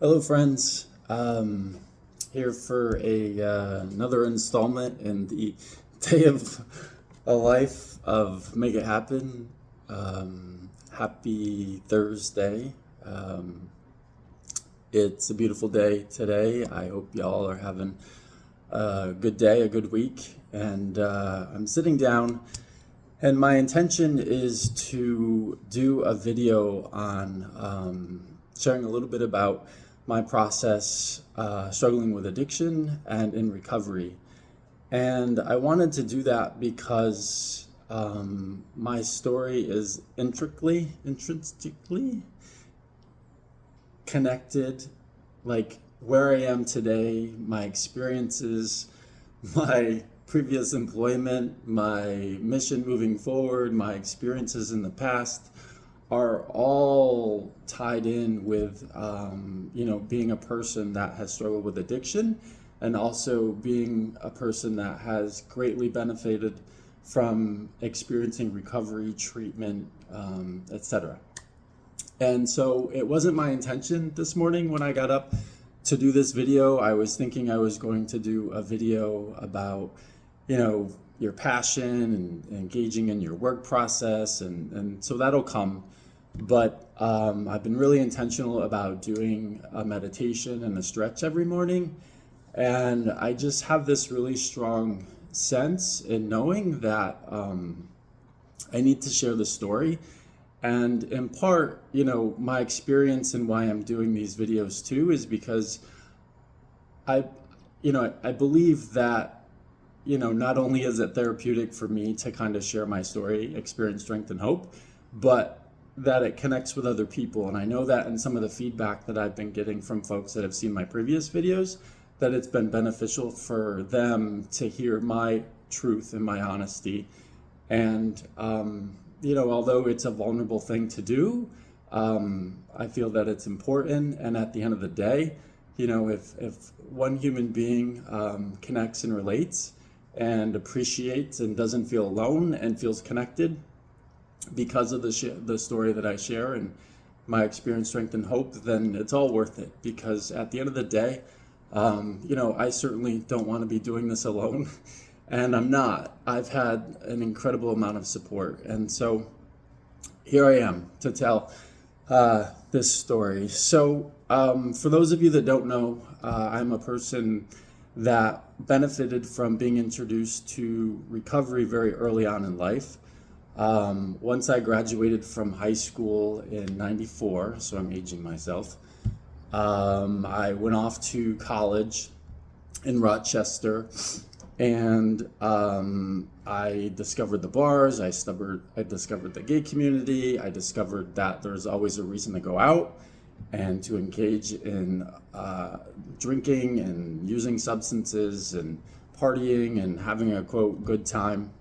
Hello, friends. Here for another installment in the day of a life of Make It Happen. Happy Thursday. It's a beautiful day today. I hope y'all are having a good day, a good week. And I'm sitting down, and my intention is to do a video on sharing a little bit about my process struggling with addiction and in recovery. And I wanted to do that because my story is intrinsically connected, like where I am today, my experiences, my previous employment, my mission moving forward, my experiences in the past are all tied in with, being a person that has struggled with addiction, and also being a person that has greatly benefited from experiencing recovery, treatment, etc. And so it wasn't my intention this morning when I got up to do this video. I was thinking I was going to do a video about, your passion and engaging in your work process, and so that'll come. But I've been really intentional about doing a meditation and a stretch every morning. And I just have this really strong sense in knowing that I need to share the story. And in part, my experience and why I'm doing these videos too is because I believe that, not only is it therapeutic for me to kind of share my story, experience strength and hope, but that it connects with other people. And I know that in some of the feedback that I've been getting from folks that have seen my previous videos, that it's been beneficial for them to hear my truth and my honesty. And, although it's a vulnerable thing to do, I feel that it's important. And at the end of the day, if one human being connects and relates and appreciates and doesn't feel alone and feels connected because of the story that I share and my experience, strength, and hope, then it's all worth it. Because at the end of the day, I certainly don't want to be doing this alone, and I'm not. I've had an incredible amount of support, and so here I am to tell this story. So for those of you that don't know, I'm a person that benefited from being introduced to recovery very early on in life. Once I graduated from high school in '94, so I'm aging myself, I went off to college in Rochester, and I discovered the bars, I discovered the gay community, I discovered that there's always a reason to go out and to engage in drinking and using substances and partying and having a, quote, good time.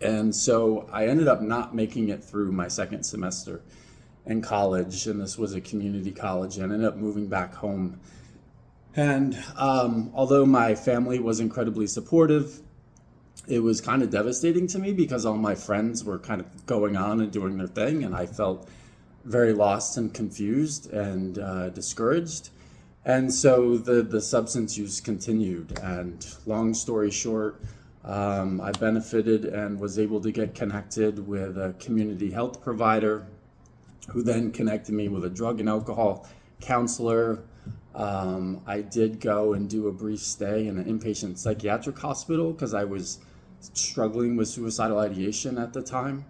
And so I ended up not making it through my second semester in college, and this was a community college, and I ended up moving back home. And although my family was incredibly supportive, it was kind of devastating to me because all my friends were kind of going on and doing their thing, and I felt very lost and confused and discouraged. And so the substance use continued, and long story short, I benefited and was able to get connected with a community health provider who then connected me with a drug and alcohol counselor. I did go and do a brief stay in an inpatient psychiatric hospital because I was struggling with suicidal ideation at the time.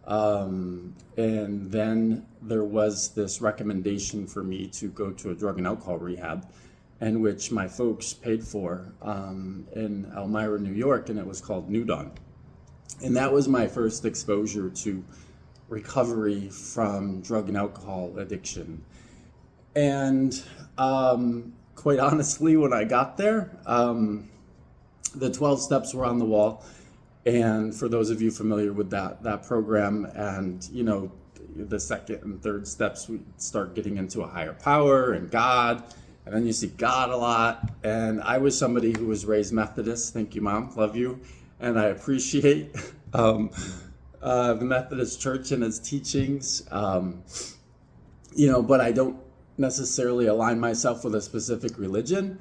And then there was this recommendation for me to go to a drug and alcohol rehab, and which my folks paid for in Elmira, New York, and it was called New Dawn. And that was my first exposure to recovery from drug and alcohol addiction. And quite honestly, when I got there, the 12 steps were on the wall. And for those of you familiar with that program, and the second and third steps, we start getting into a higher power and God. And then you see God a lot. And I was somebody who was raised Methodist. Thank you, Mom. Love you. And I appreciate the Methodist Church and its teachings. But I don't necessarily align myself with a specific religion.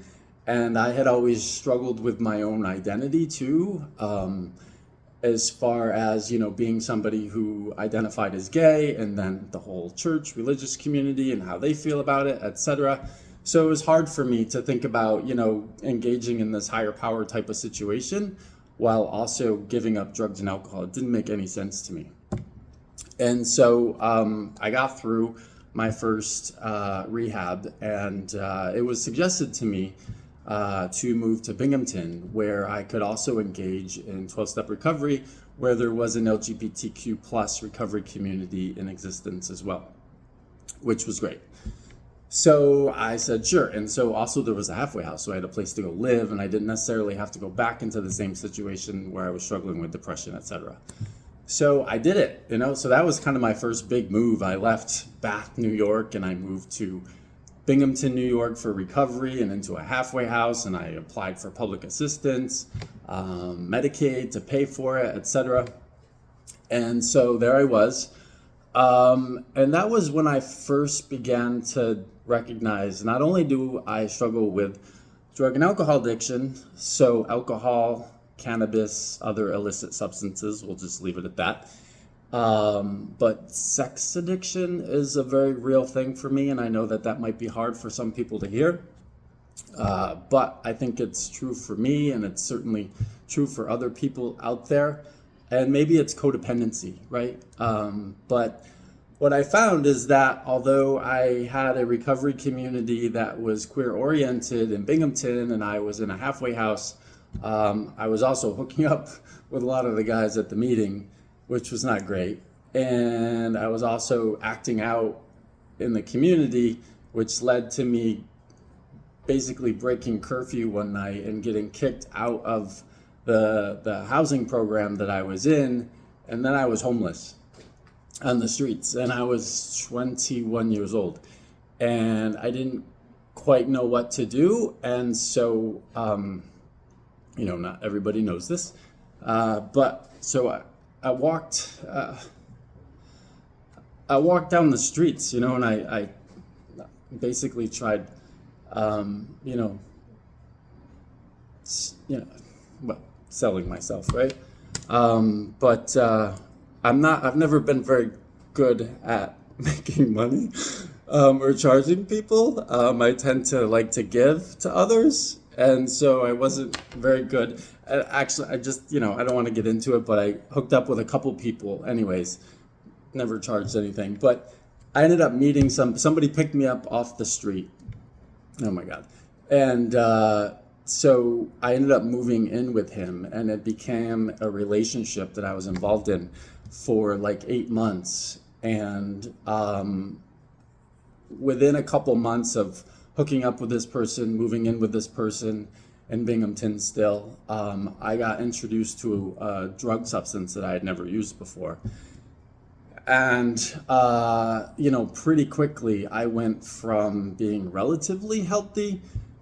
And I had always struggled with my own identity too, as far as, being somebody who identified as gay, and then the whole church, religious community, and how they feel about it, etc. So it was hard for me to think about, engaging in this higher power type of situation while also giving up drugs and alcohol. It didn't make any sense to me. And so I got through my first rehab, and it was suggested to me to move to Binghamton, where I could also engage in 12-step recovery, where there was an LGBTQ plus recovery community in existence as well, which was great. So I said, sure. And so also there was a halfway house, so I had a place to go live, and I didn't necessarily have to go back into the same situation where I was struggling with depression, etc. So I did it, so that was kind of my first big move. I left Bath, New York, and I moved to Binghamton, New York for recovery and into a halfway house, and I applied for public assistance, Medicaid to pay for it, etc. And so there I was. And that was when I first began to recognize not only do I struggle with drug and alcohol addiction, so alcohol, cannabis, other illicit substances, we'll just leave it at that. But sex addiction is a very real thing for me, and I know that might be hard for some people to hear. But I think it's true for me, and it's certainly true for other people out there. And maybe it's codependency, right? But what I found is that although I had a recovery community that was queer oriented in Binghamton, and I was in a halfway house, I was also hooking up with a lot of the guys at the meeting, which was not great. And I was also acting out in the community, which led to me basically breaking curfew one night and getting kicked out of the housing program that I was in. And then I was homeless on the streets, and I was 21 years old, and I didn't quite know what to do. And so, not everybody knows this, but so I walked down the streets, and I basically tried, selling myself, right? But I've never been very good at making money or charging people. I tend to like to give to others, and so I wasn't very good. Actually, I just, I don't want to get into it, but I hooked up with a couple people anyways, never charged anything. But I ended up meeting somebody picked me up off the street. Oh my God. And so I ended up moving in with him, and it became a relationship that I was involved in for like 8 months. And within a couple months of hooking up with this person, moving in with this person in Binghamton still, I got introduced to a drug substance that I had never used before. And, pretty quickly I went from being relatively healthy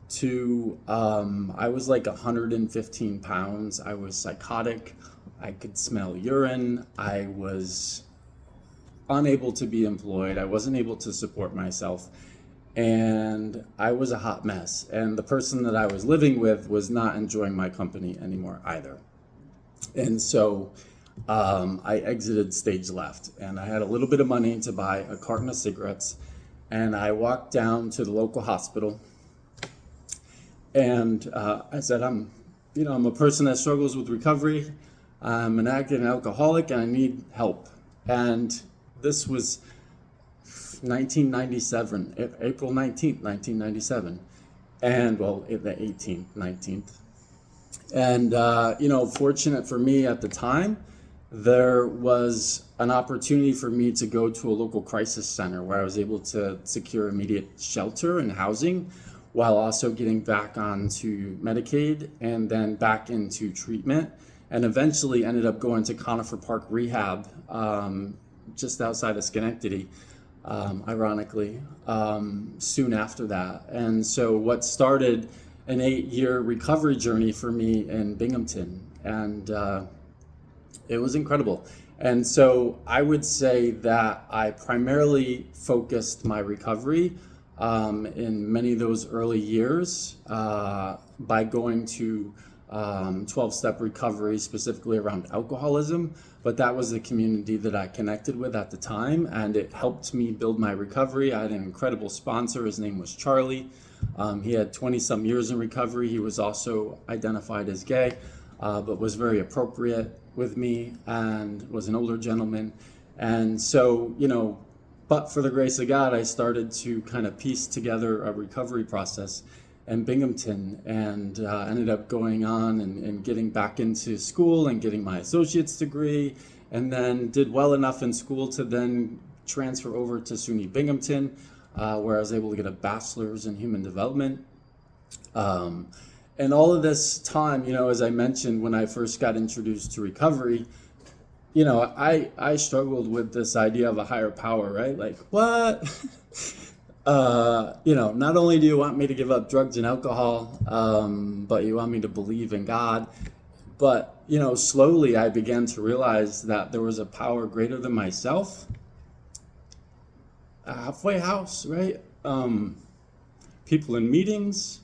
to, I was like 115 pounds. I was psychotic. I could smell urine. I was unable to be employed. I wasn't able to support myself. And I was a hot mess. And the person that I was living with was not enjoying my company anymore either. And so I exited stage left, and I had a little bit of money to buy a carton of cigarettes. And I walked down to the local hospital, and I said, I'm a person that struggles with recovery. I'm an addict and alcoholic, and I need help. And this was 1997, April 19th, 1997. And well, the 18th, 19th. And, fortunate for me at the time, there was an opportunity for me to go to a local crisis center where I was able to secure immediate shelter and housing while also getting back onto Medicaid and then back into treatment, and eventually ended up going to Conifer Park Rehab just outside of Schenectady, ironically, soon after that. And so what started an 8-year recovery journey for me in Binghamton, and it was incredible. And so I would say that I primarily focused my recovery in many of those early years by going to 12-step recovery, specifically around alcoholism. But that was the community that I connected with at the time, and it helped me build my recovery. I had an incredible sponsor. His name was Charlie. He had 20-some years in recovery. He was also identified as gay, but was very appropriate with me and was an older gentleman. And so, but for the grace of God, I started to kind of piece together a recovery process in Binghamton, and ended up going on and getting back into school and getting my associate's degree, and then did well enough in school to then transfer over to SUNY Binghamton, where I was able to get a bachelor's in human development. And all of this time, as I mentioned, when I first got introduced to recovery, I struggled with this idea of a higher power, right? Like, what? Not only do you want me to give up drugs and alcohol, but you want me to believe in God. But, slowly I began to realize that there was a power greater than myself. A halfway house, right? People in meetings,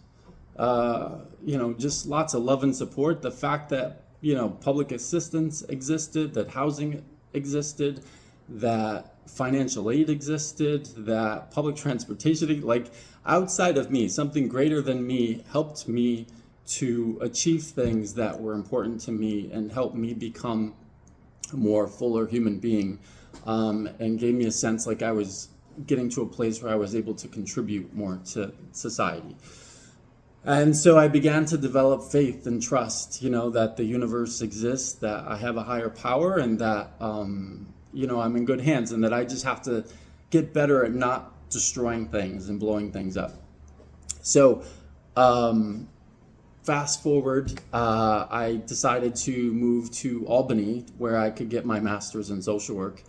just lots of love and support. The fact that, public assistance existed, that housing existed, that financial aid existed, that public transportation, like outside of me, something greater than me helped me to achieve things that were important to me and helped me become a more fuller human being, and gave me a sense like I was getting to a place where I was able to contribute more to society. And so I began to develop faith and trust, that the universe exists, that I have a higher power, and that, I'm in good hands, and that I just have to get better at not destroying things and blowing things up. So fast forward, I decided to move to Albany, where I could get my master's in social work.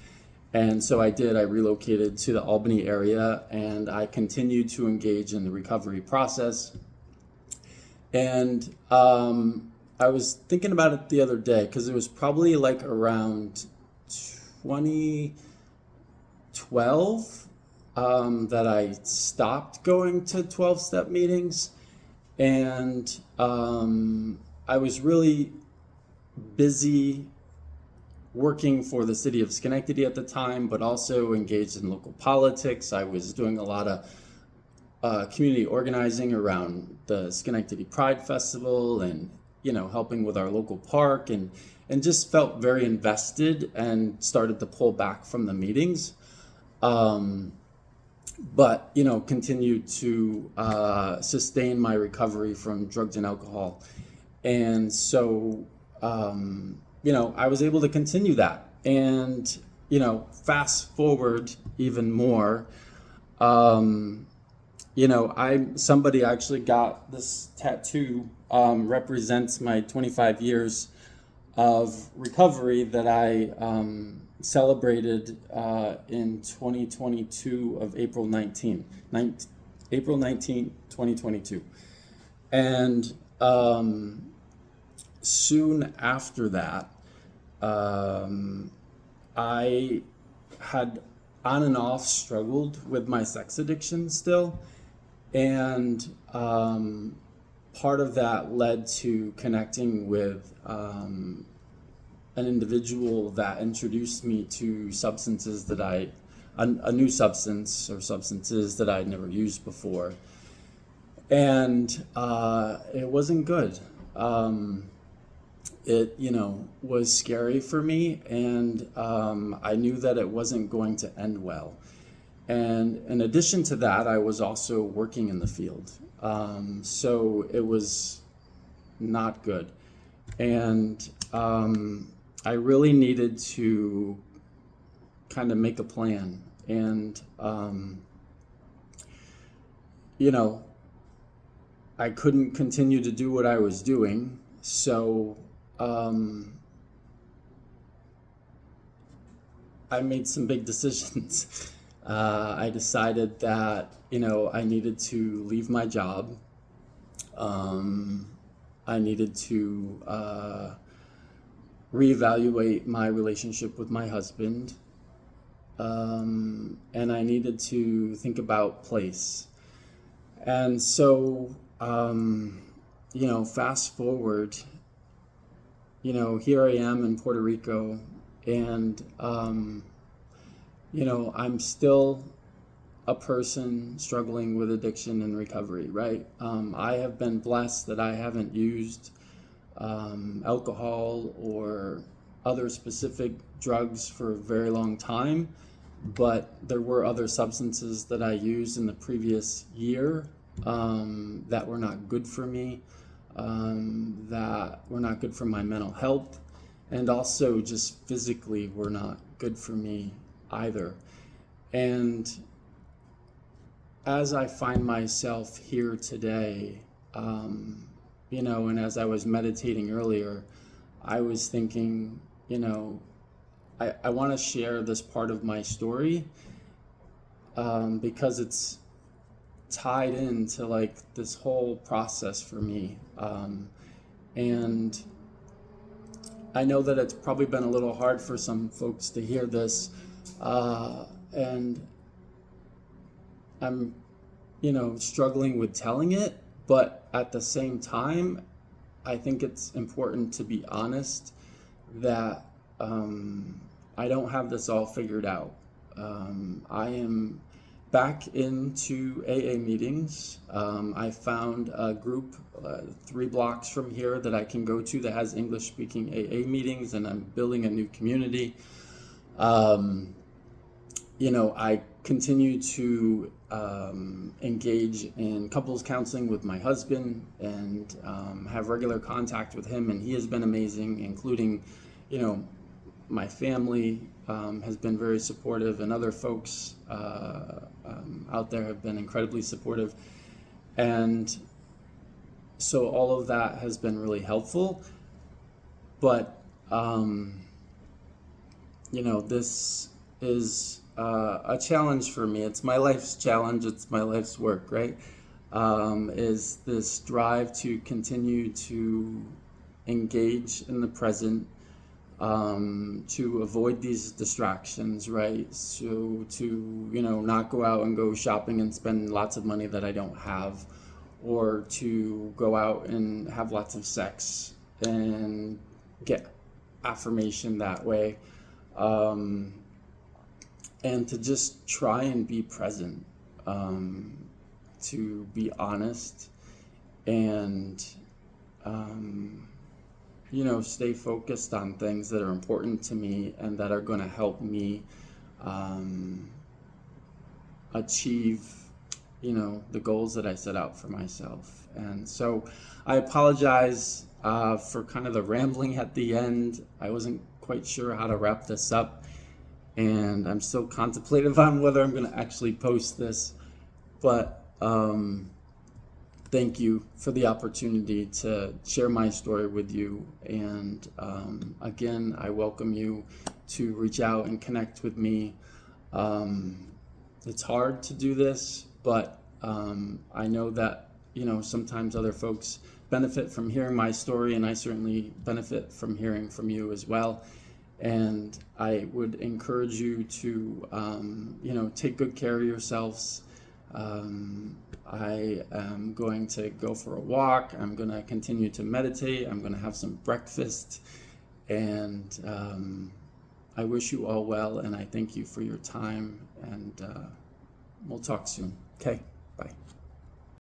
And so I did. I relocated to the Albany area, and I continued to engage in the recovery process. And I was thinking about it the other day, because it was probably like around 2012 that I stopped going to 12-step meetings. And I was really busy working for the city of Schenectady at the time, but also engaged in local politics. I was doing a lot of community organizing around the Schenectady Pride Festival, and helping with our local park, and just felt very invested and started to pull back from the meetings, but continued to sustain my recovery from drugs and alcohol. And so I was able to continue that, and fast forward even more. Somebody actually got this tattoo, represents my 25 years of recovery that I celebrated in 2022 of April 19, 2022. And soon after that, I had on and off struggled with my sex addiction still. And part of that led to connecting with an individual that introduced me to substances that a new substance or substances that I'd never used before. And it wasn't good. It, was scary for me, and I knew that it wasn't going to end well. And in addition to that, I was also working in the field. So it was not good. And I really needed to kind of make a plan. And, I couldn't continue to do what I was doing. So I made some big decisions. I decided that, I needed to leave my job. I needed to reevaluate my relationship with my husband. And I needed to think about place. And so, fast forward, here I am in Puerto Rico, and, I'm still a person struggling with addiction and recovery, right? I have been blessed that I haven't used alcohol or other specific drugs for a very long time, but there were other substances that I used in the previous year that were not good for me, that were not good for my mental health, and also just physically were not good for me either. And as I find myself here today, and as I was meditating earlier, I was thinking, I want to share this part of my story because it's tied into like this whole process for me. And I know that it's probably been a little hard for some folks to hear this. And I'm, struggling with telling it, but at the same time, I think it's important to be honest that I don't have this all figured out. I am back into AA meetings. I found a group 3 blocks from here that I can go to that has English speaking AA meetings, and I'm building a new community. I continue to engage in couples counseling with my husband and have regular contact with him, and he has been amazing, including, my family has been very supportive, and other folks out there have been incredibly supportive. And so all of that has been really helpful. But, this is a challenge for me. It's my life's challenge. It's my life's work, right? Is this drive to continue to engage in the present, to avoid these distractions, right? So to, not go out and go shopping and spend lots of money that I don't have, or to go out and have lots of sex and get affirmation that way. And to just try and be present, to be honest, and, stay focused on things that are important to me and that are going to help me achieve, the goals that I set out for myself. And so I apologize for kind of the rambling at the end. I wasn't quite sure how to wrap this up, and I'm still contemplative on whether I'm going to actually post this, but thank you for the opportunity to share my story with you. And again, I welcome you to reach out and connect with me. It's hard to do this, but I know that, sometimes other folks benefit from hearing my story, and I certainly benefit from hearing from you as well. And I would encourage you to, take good care of yourselves. I am going to go for a walk. I'm going to continue to meditate. I'm going to have some breakfast. And I wish you all well, and I thank you for your time. And we'll talk soon. Okay, bye.